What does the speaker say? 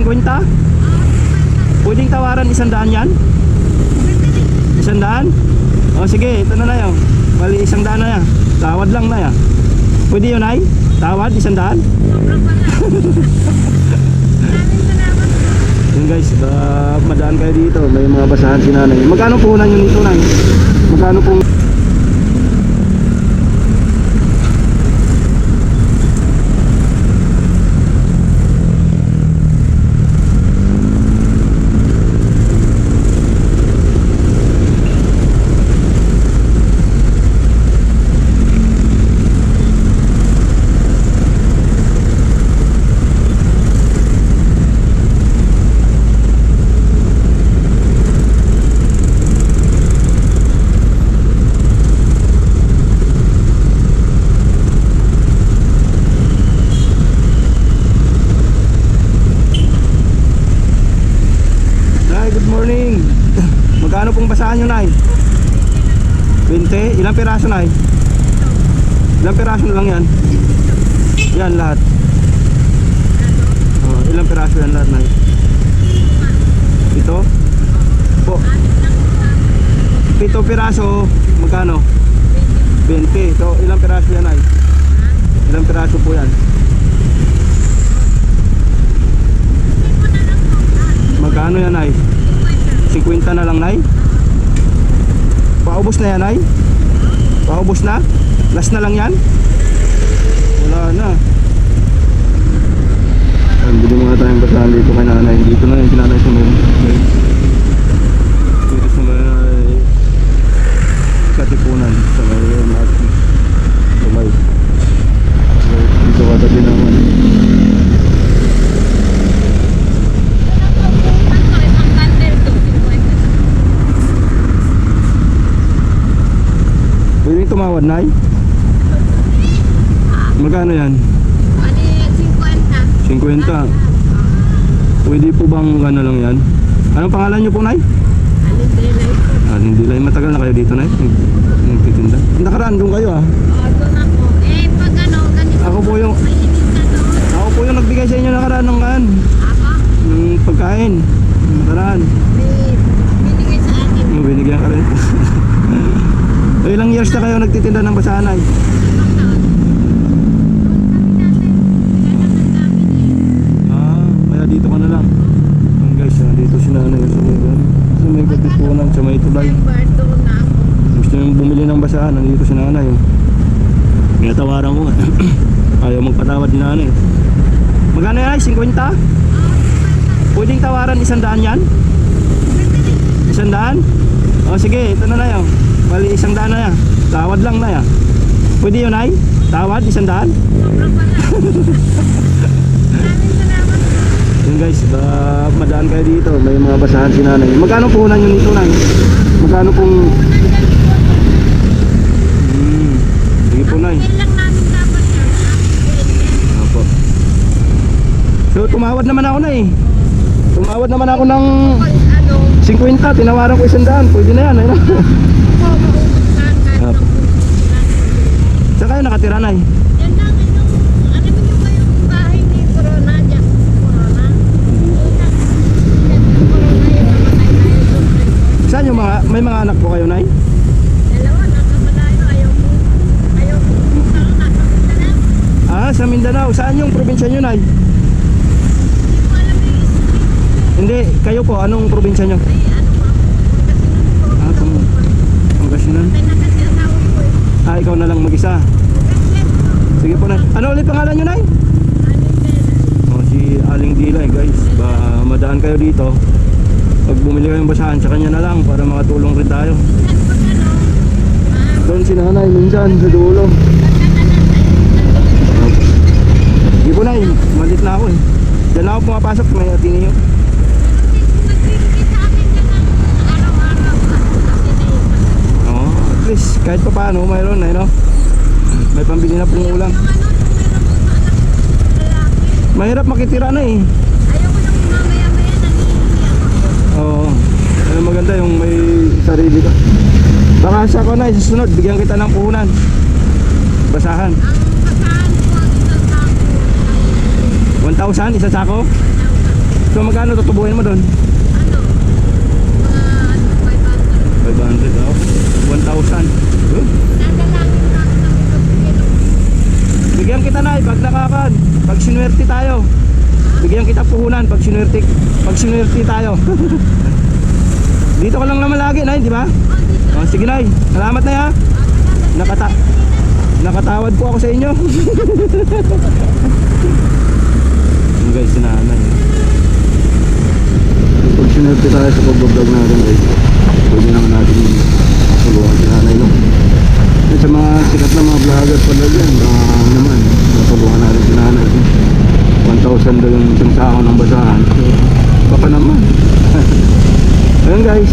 50? Pwedeng tawaran 100 yan? 100? O sige, ito na na yun. Bali 100 na yan. Tawad lang na yan. Pwede yun ay? Tawad 100? Yun guys, madaan kayo dito. May mga basahan si nanay. Magkano puhunan yun dito, nay? Magkano po? Magkano pong basahan nyo, nay? 20? Ilang piraso, nay? Ilang piraso lang yan? Yan lahat. Ilang piraso yan lahat, nay? Ito? Po. 7 piraso, magkano? 20. So, ilang piraso yan, nay? Ilang piraso po yan? Magkano yan, nay? 50 na lang, nay? Paubos na yan, nay? Paubos na? Last na lang yan? Wala na. Bili mga tayong basahan dito kay nanay. Dito na yung sinanay sa mga dito sa may Katipunan sa may Tumay. Dito wala din naman. Pwede tumawad, nay? Magkano yan? 50. Pwede po bang ano lang yan? Anong pangalan nyo po, nay? Alindilay. Matagal na kayo dito, nay? Nagtitinda. Nakaraan doon kayo, ah? Doon ako. Pag ano, ganito. Ako po yung nagbigay sa inyo nakaraan ng pagkain. Nakaraan. Binigay sa akin. Binigyan ka rin. Ilang years na kayo nagtitinda ng basahan, ay? Kaya dito ka na lang. Guys, dito si nanay sa may Katipunan, sa may Tulay. Gusto nyo bumili ng basahan, nandito si nanay. Kaya tawaran ko. Ayaw magpatawad ni nanay. Magkano yan, ay? 50? Pwedeng tawaran 100 yan? 100? O sige, ito na na yun. Bali 100 na yan. Tawad lang na yan. Pwede yun, ay? Tawad 100? Yun guys, madaan kayo dito. May mga basahan si nanay. Magkano puhunan yun dito, nay? Magkano pong... Sige po, nay. Apo. So tumawad naman ako, nay. Tumawad naman ako ng 50. Tinawaran ko 100. Pwede na yan, ay? Saan kayo nakatira, nay? Yan lang, ano yung kayong bahay ni Corona dyan? Corona? Saan yung mga, may mga anak po kayo, nay? Dalawa, nakamalayo, ayaw mo. Nasa Mindanao. Sa Mindanao. Saan yung probinsya nyo, nay? Hindi ko alam yung isip. Hindi, kayo po, anong probinsya nyo? Pangasinan. Ikaw na lang mag-isa. Sige po, nay. Ano ulit pangalan nyo, nay? Si Aling Dilay, guys. Madaan kayo dito. Pag bumili kayong basahan sa kanya na lang para makatulong rin tayo. Doon si nanay minsan sa dulo. Sige po, nay. Malit na ako, eh. Diyan na ako pumapasok. May Ateneo. At least kahit pa paano mayroon na, no? May pambili na pong ulam. Mahirap makitira na, eh. Ayaw ko nang mamaya-maya nangihingi ako. Oo. Ano maganda yung may sarili ka. Baka sa ako na, susunod bigyan kita ng puhunan. Basahan. Ang basahan ko, isang sako. 1,000 isa sako. So magkano tutubuhin mo doon? Ano? Mga 500. 500 oh. 1,000. Good. Dadalangin na ako ng kilo. Bigyan kita na pag sinwerte tayo. Bigyan kita puhunan pag sinwerte tayo. Dito ka lang naman lagi, Nay, di ba? Oh, sige, Nay. Salamat na ya. Nakatawad po ako sa inyo. Yung guys, si nanay. Pag sinwerte tayo sa pag-vlog natin, guys, pwede naman natin tulungan si nanay, no? At sa mga sikat na mga vlogger pala dyan, naman, natulungan natin si nanay. 1,000 daw yung isang sako ng basahan. So, baka naman. Ayun guys,